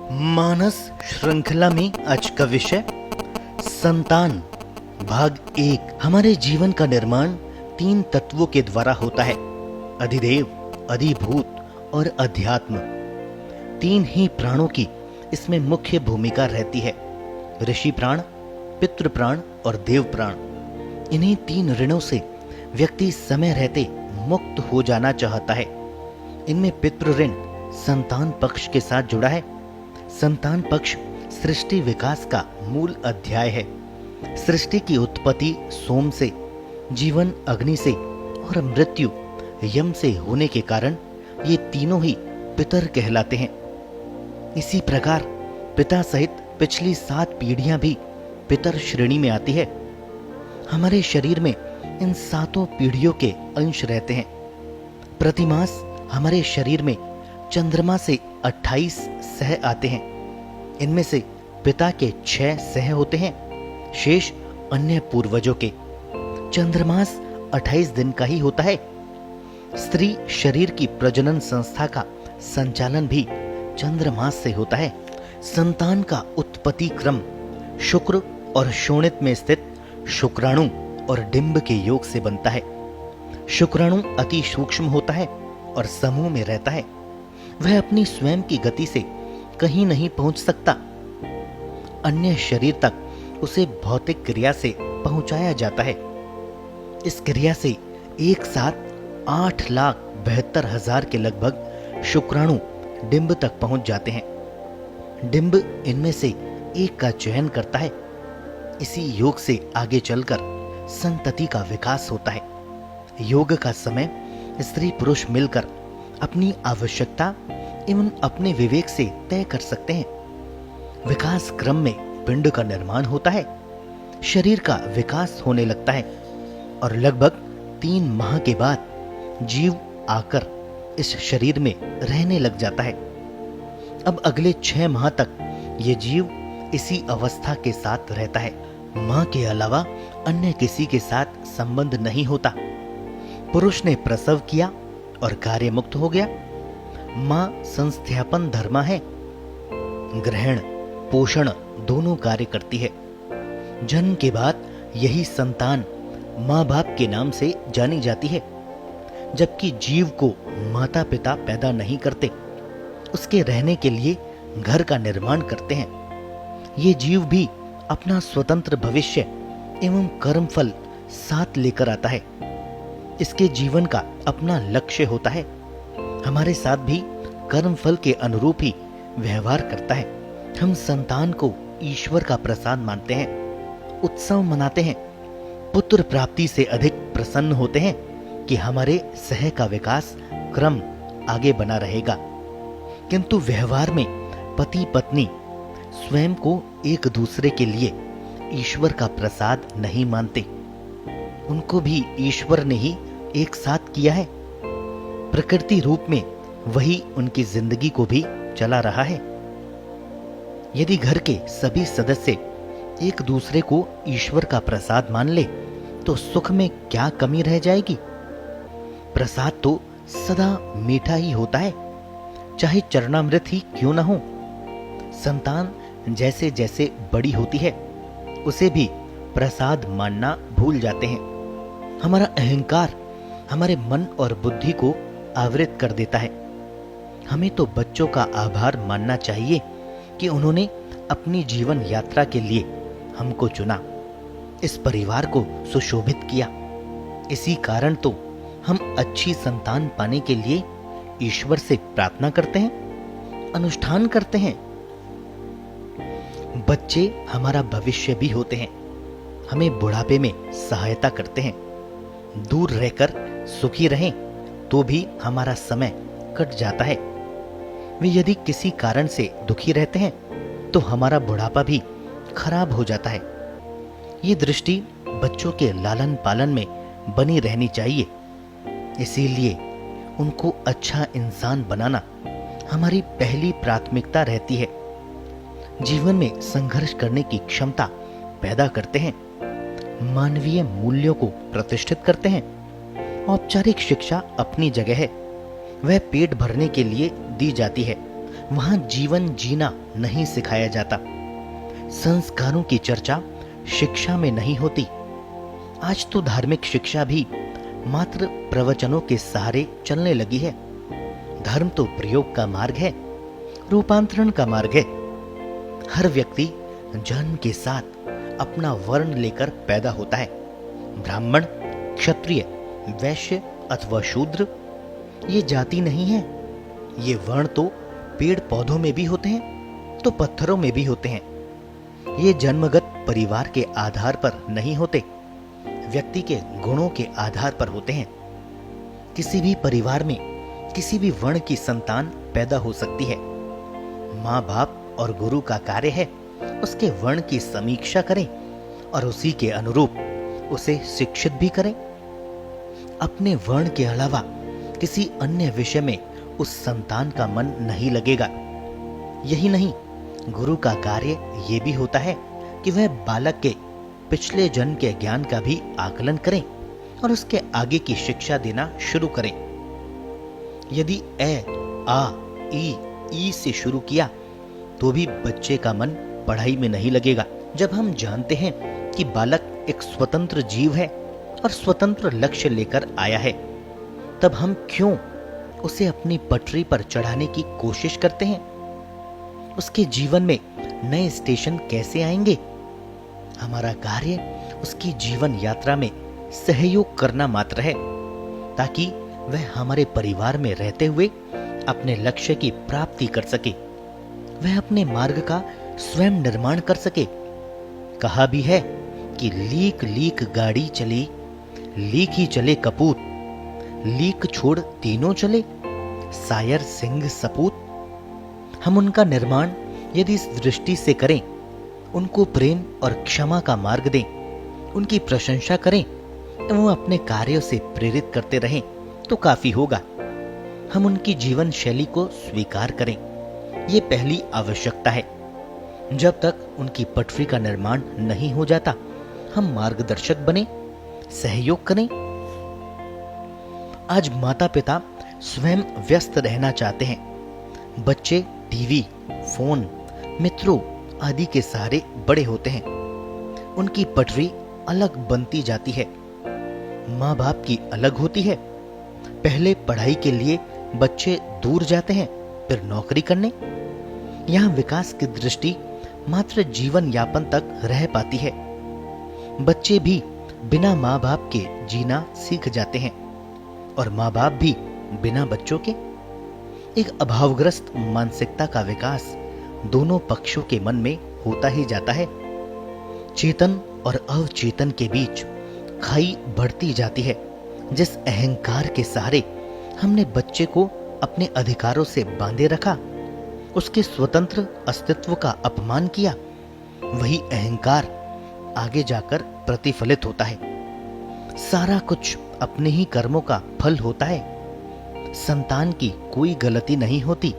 मानस श्रृंखला में आज का विषय संतान भाग 1। हमारे जीवन का निर्माण 3 तत्वों के द्वारा होता है, अधिदेव, अधिभूत और अध्यात्म। 3 ही प्राणों की इसमें मुख्य भूमिका रहती है, ऋषि प्राण, पितृ प्राण और देव प्राण। इन्हीं 3 ऋणों से व्यक्ति समय रहते मुक्त हो जाना चाहता है। इनमें पितृ ऋण संतान पक्ष के साथ जुड़ा है। संतान पक्ष सृष्टि विकास का मूल अध्याय है। सृष्टि की उत्पत्ति सोम से, जीवन अग्नि से और मृत्यु यम से होने के कारण ये तीनों ही पितर कहलाते हैं। इसी प्रकार पिता सहित पिछली 7 पीढ़ियां भी पितर श्रेणी में आती है। हमारे शरीर में इन 7 पीढ़ियों के अंश रहते हैं। प्रतिमास हमारे शरीर में चंद्रमा से 28 सह आते हैं। इनमें से पिता के 6 सह होते हैं, शेष अन्य पूर्वजों के। चंद्रमास 28 दिन का ही होता है। स्त्री शरीर की प्रजनन संस्था का संचालन भी चंद्रमास से होता है। संतान का उत्पत्ति क्रम शुक्र और शोणित में स्थित शुक्राणु और डिंब के योग से बनता है। शुक्राणु अति सूक्ष्म होता है और समूह में रहता है। वह अपनी स्वयं की गति से कहीं नहीं पहुंच सकता। अन्य शरीर तक उसे भौतिक क्रिया से पहुंचाया जाता है। इस क्रिया से एक साथ 8,72,000 के लगभग शुक्राणु डिंब तक पहुंच जाते हैं। डिंब इनमें से एक का चयन करता है। इसी योग से आगे चलकर संतति का विकास होता है। योग का समय स्त्री पुरुष मिलकर अपनी आवश्यकता एवं अपने विवेक से तय कर सकते हैं। विकास क्रम में पिंड का निर्माण होता है, शरीर का विकास होने लगता है और लगभग 3 माह के बाद जीव आकर इस शरीर में रहने लग जाता है। अब अगले 6 माह तक ये जीव इसी अवस्था के साथ रहता है। मां के अलावा अन्य किसी के साथ संबंध नहीं होता। पुरुष ने प्रसव किया और कार्य मुक्त हो गया। मां संस्थापन धर्मा है, ग्रहण पोषण दोनों कार्य करती है। जन्म के बाद यही संतान माँ बाप के नाम से जानी जाती है। जबकि जीव को माता पिता पैदा नहीं करते, उसके रहने के लिए घर का निर्माण करते हैं। ये जीव भी अपना स्वतंत्र भविष्य एवं कर्मफल साथ लेकर आता है। इसके जीवन का अपना लक्ष्य होता है। हमारे साथ भी कर्मफल के अनुरूप ही व्यवहार करता है। हम संतान को ईश्वर का प्रसाद मानते हैं, उत्सव मनाते हैं, पुत्र प्राप्ति से अधिक प्रसन्न होते हैं कि हमारे सह का विकास क्रम आगे बना रहेगा। किंतु व्यवहार में पति पत्नी स्वयं को एक दूसरे के लिए ईश्वर का प्रसाद नहीं मानते। उनको भी ईश्वर ने ही एक साथ किया है। प्रकृति रूप में वही उनकी जिंदगी को भी चला रहा है। यदि घर के सभी सदस्य एक दूसरे को ईश्वर का प्रसाद मान ले तो सुख में क्या कमी रह जाएगी। प्रसाद तो सदा मीठा ही होता है, चाहे चरणामृत ही क्यों ना हो। संतान जैसे जैसे बड़ी होती है उसे भी प्रसाद मानना भूल जाते हैं। हमारा अहंकार हमारे मन और बुद्धि को आवृत कर देता है। हमें तो बच्चों का आभार मानना चाहिए कि उन्होंने अपनी जीवन यात्रा के लिए हमको चुना, इस परिवार को सुशोभित किया। इसी कारण तो हम अच्छी संतान पाने के लिए ईश्वर से प्रार्थना करते हैं, अनुष्ठान करते हैं। बच्चे हमारा भविष्य भी होते हैं, हमें बुढ़ापे में सहायता करते हैं। दूर रहकर सुखी रहें तो भी हमारा समय कट जाता है। वे यदि किसी कारण से दुखी रहते हैं तो हमारा बुढ़ापा भी खराब हो जाता है। ये दृष्टि बच्चों के लालन पालन में बनी रहनी चाहिए। इसीलिए उनको अच्छा इंसान बनाना हमारी पहली प्राथमिकता रहती है। जीवन में संघर्ष करने की क्षमता पैदा करते हैं, मानवीय मूल्यों को प्रतिष्ठित करते हैं। औपचारिक शिक्षा अपनी जगह है, वह पेट भरने के लिए दी जाती है, वहां जीवन जीना नहीं सिखाया जाता। संस्कारों की चर्चा शिक्षा में नहीं होती। आज तो धार्मिक शिक्षा भी मात्र प्रवचनों के सहारे चलने लगी है। धर्म तो प्रयोग का मार्ग है, रूपांतरण का मार्ग है। हर व्यक्ति जन्म के साथ अपना वर्ण लेकर पैदा होता है। ब्राह्मण, क्षत्रिय, वैश्य अथवा शूद्र, ये जाति नहीं है। ये वर्ण तो पेड़ पौधों में भी होते हैं, तो पत्थरों में भी होते हैं। ये जन्मगत परिवार के आधार पर नहीं होते, व्यक्ति के गुणों के आधार पर होते हैं। किसी भी परिवार में किसी भी वर्ण की संतान पैदा हो सकती है। माँ बाप और गुरु का कार्य है उसके वर्ण की समीक्षा करें और उसी के अनुरूप उसे शिक्षित भी करें। अपने वर्ण के अलावा किसी अन्य विषय में उस संतान का मन नहीं लगेगा। यही नहीं, गुरु का कार्य ये भी होता है कि वह बालक के पिछले जन्म के ज्ञान का भी आकलन करें और उसके आगे की शिक्षा देना शुरू करें। यदि ए, आ, ई से शुरू किया तो भी बच्चे का मन पढ़ाई में नहीं लगेगा। जब हम जानते हैं कि बालक एक स्वतंत्र जीव है और स्वतंत्र लक्ष्य लेकर आया है, तब हम क्यों उसे अपनी पटरी पर चढ़ाने की कोशिश करते हैं? उसके जीवन में नए स्टेशन कैसे आएंगे? हमारा कार्य उसकी जीवन यात्रा में सहयोग करना मात्र है, ताकि वह हमारे परिवार में रहते हुए अपने लक्ष्य की प्राप्ति कर सके। वह अपने मार्ग का स्वयं निर्माण कर सके। कहा भी है कि लीक लीक गाड़ी चले, लीक ही चले कपूत, लीक छोड़ तीनों चले, सायर सिंह सपूत। हम उनका निर्माण यदि इस दृष्टि से करें, उनको प्रेम और क्षमा का मार्ग दें, उनकी प्रशंसा करें एवं अपने कार्यों से प्रेरित करते रहें तो काफी होगा। हम उनकी जीवन शैली को स्वीकार करें, ये पहली आवश्यकता है। जब तक उनकी पटरी का निर्माण नहीं हो जाता, हम मार्गदर्शक बने, सहयोग करें। आज माता पिता स्वयं व्यस्त रहना चाहते हैं। बच्चे टीवी, फोन, मित्रों आदि के सहारे बड़े होते हैं। उनकी पटरी अलग बनती जाती है, माँ बाप की अलग होती है। पहले पढ़ाई के लिए बच्चे दूर जाते हैं, फिर नौकरी करने। यहाँ विकास की दृष्टि मात्र जीवन यापन तक रह पाती है। बच्चे भी बिना माँ बाप के जीना सीख जाते हैं और माँ बाप भी बिना बच्चों के। एक अभावग्रस्त मानसिकता का विकास दोनों पक्षों के मन में होता ही जाता है। चेतन और अवचेतन के बीच खाई बढ़ती जाती है। जिस अहंकार के सहारे हमने बच्चे को अपने अधिकारों से बांधे रखा, उसके स्वतंत्र अस्तित्व का अपमान किया, वही अहंकार आगे जाकर प्रतिफलित होता है। सारा कुछ अपने ही कर्मों का फल होता है। संतान की कोई गलती नहीं होती।